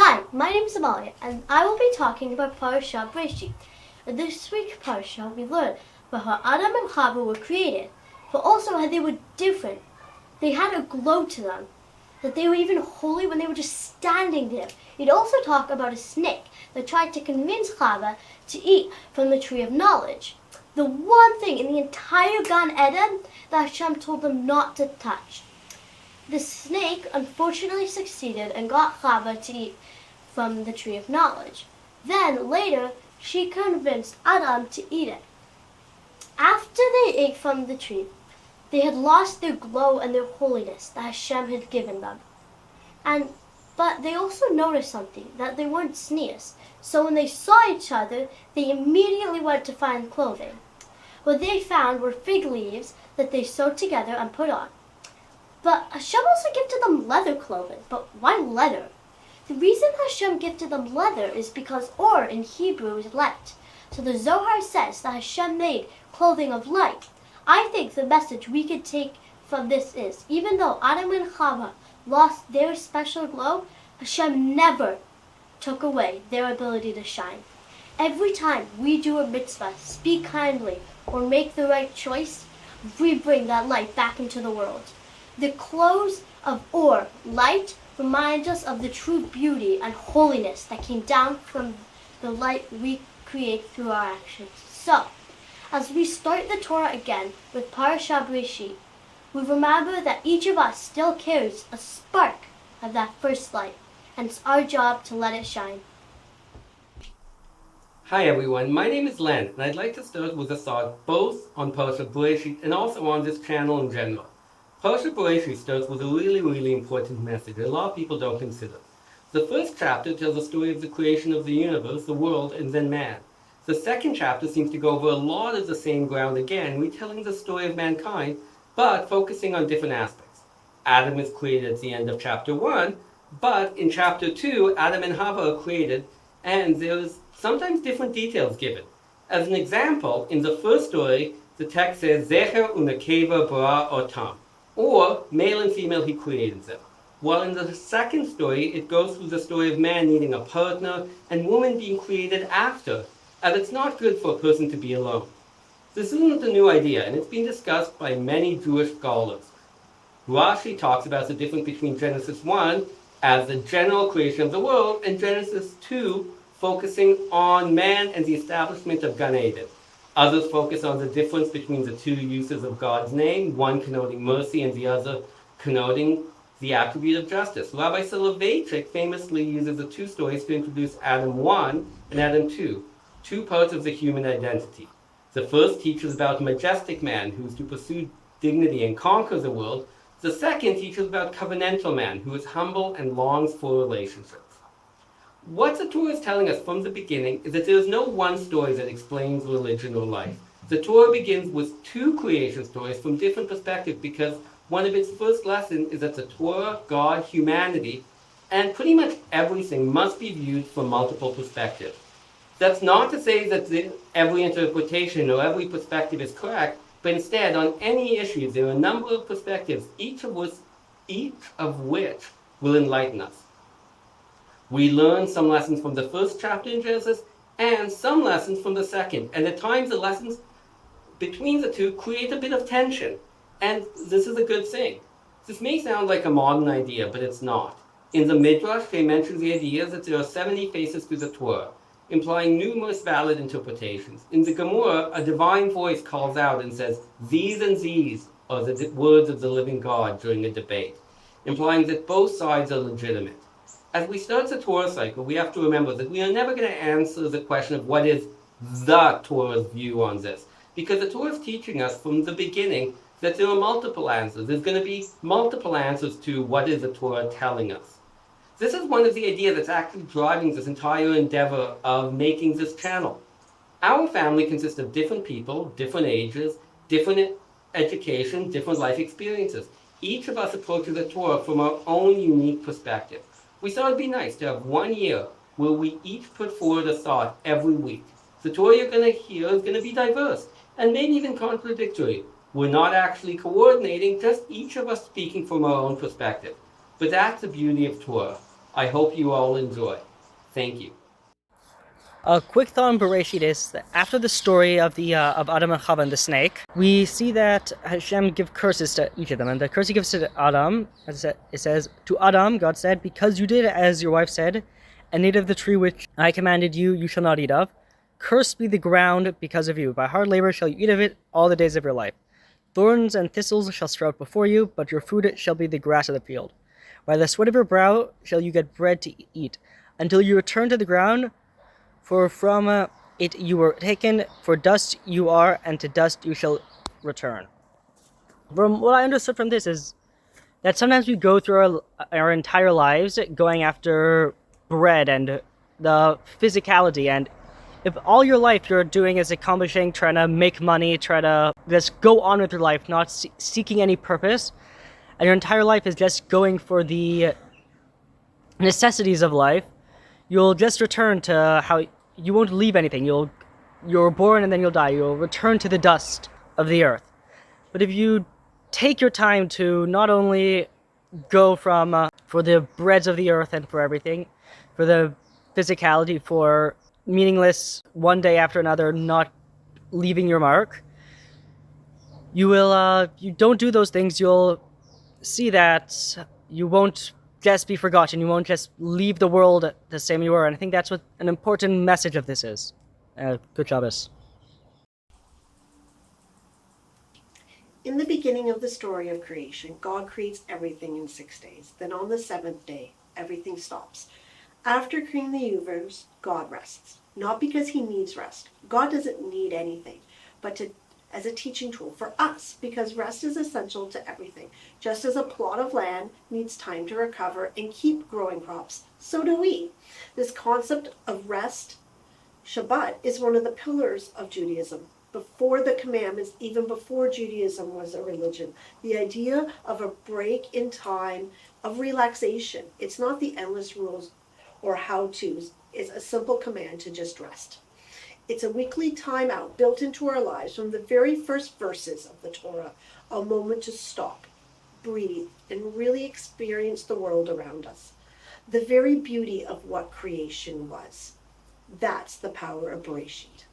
Hi, my name is Amalia, and I will be talking about Parsha Bereshit. In this week's Parsha, we learn about how Adam and Chava were created, but also how they were different. They had a glow to them, that they were even holy when they were just standing there. We'd also talk about a snake that tried to convince Chava to eat from the tree of knowledge, the one thing in the entire Gan Eden that Hashem told them not to touch. The snake unfortunately succeeded and got Chava to eat from the tree of knowledge. Then, later, she convinced Adam to eat it. After they ate from the tree, they had lost their glow and their holiness that Hashem had given them. But they also noticed something, that they weren't sneers. So when they saw each other, they immediately went to find clothing. What they found were fig leaves that they sewed together and put on. But Hashem also gifted them leather clothing. But why leather? The reason Hashem gifted them leather is because or in Hebrew is light. So the Zohar says that Hashem made clothing of light. I think the message we could take from this is, even though Adam and Chava lost their special glow, Hashem never took away their ability to shine. Every time we do a mitzvah, speak kindly, or make the right choice, we bring that light back into the world. The clothes of or, light, reminds us of the true beauty and holiness that came down from the light we create through our actions. So, as we start the Torah again with Parsha Bereshit, we remember that each of us still carries a spark of that first light, and it's our job to let it shine. Hi everyone, my name is Len, and I'd like to start with a thought both on Parsha Bereshit and also on this channel in general. Parsha Bereshit starts with a really important message that a lot of people don't consider. The first chapter tells the story of the creation of the universe, the world, and then man. The second chapter seems to go over a lot of the same ground again, retelling the story of mankind, but focusing on different aspects. Adam is created at the end of chapter 1, but in chapter 2, Adam and Chava are created, and there's sometimes different details given. As an example, in the first story, the text says, Zecher u'nekeva bara otam, or male and female he created them. While in the second story, it goes through the story of man needing a partner and woman being created after, as it's not good for a person to be alone. This isn't a new idea, and it's been discussed by many Jewish scholars. Rashi talks about the difference between Genesis 1 as the general creation of the world and Genesis 2 focusing on man and the establishment of Gan Eden. Others focus on the difference between the two uses of God's name, one connoting mercy and the other connoting the attribute of justice. Rabbi Soloveitchik famously uses the two stories to introduce Adam 1 and Adam 2, two parts of the human identity. The first teaches about a majestic man who is to pursue dignity and conquer the world. The second teaches about covenantal man who is humble and longs for relationships. What the Torah is telling us from the beginning is that there is no one story that explains religion or life. The Torah begins with two creation stories from different perspectives because one of its first lessons is that the Torah, God, humanity, and pretty much everything must be viewed from multiple perspectives. That's not to say that every interpretation or every perspective is correct, but instead, on any issue, there are a number of perspectives, each of which will enlighten us. We learn some lessons from the first chapter in Genesis and some lessons from the second. And at times the lessons between the two create a bit of tension. And this is a good thing. This may sound like a modern idea, but it's not. In the Midrash, they mention the idea that there are 70 faces to the Torah, implying numerous valid interpretations. In the Gemara, a divine voice calls out and says, these and these are the words of the living God during a debate, implying that both sides are legitimate. As we start the Torah cycle, we have to remember that we are never going to answer the question of what is the Torah's view on this. Because the Torah is teaching us from the beginning that there are multiple answers. There's going to be multiple answers to what is the Torah telling us. This is one of the ideas that's actually driving this entire endeavor of making this channel. Our family consists of different people, different ages, different education, different life experiences. Each of us approaches the Torah from our own unique perspective. We thought it'd be nice to have 1 year where we each put forward a thought every week. The Torah you're going to hear is going to be diverse and maybe even contradictory. We're not actually coordinating, just each of us speaking from our own perspective. But that's the beauty of Torah. I hope you all enjoy. Thank you. A quick thought on Bereshit is that after the story of of Adam and Chava and the snake, we see that Hashem give curses to each of them, and the curse he gives to Adam, it says, "To Adam, God said, because you did as your wife said, and ate of the tree which I commanded you, you shall not eat of. Cursed be the ground because of you. By hard labor shall you eat of it all the days of your life. Thorns and thistles shall sprout before you, but your food shall be the grass of the field. By the sweat of your brow shall you get bread to eat, until you return to the ground. For from it you were taken, for dust you are, and to dust you shall return." From what I understood from this is that sometimes we go through our entire lives going after bread and the physicality, and if all your life you're doing is accomplishing, trying to make money, try to just go on with your life, not seeking any purpose, and your entire life is just going for the necessities of life, you'll just return to how you won't leave anything. You're born and then you'll die. You'll return to the dust of the earth. But if you take your time to not only go from for the breads of the earth and for everything, for the physicality, for meaningless one day after another, not leaving your mark, you don't do those things, you'll see that you won't just be forgotten. You won't just leave the world the same you were. And I think that's what an important message of this is. Good Shabbos. In the beginning of the story of creation, God creates everything in 6 days. Then on the seventh day, everything stops. After creating the universe, God rests. Not because he needs rest. God doesn't need anything, but as a teaching tool for us, because rest is essential to everything. Just as a plot of land needs time to recover and keep growing crops, so do we. This concept of rest, Shabbat, is one of the pillars of Judaism. Before the commandments, even before Judaism was a religion, the idea of a break in time, of relaxation. It's not the endless rules or how-tos. It's a simple command to just rest. It's a weekly time out built into our lives from the very first verses of the Torah, a moment to stop, breathe, and really experience the world around us. The very beauty of what creation was. That's the power of Bereshit.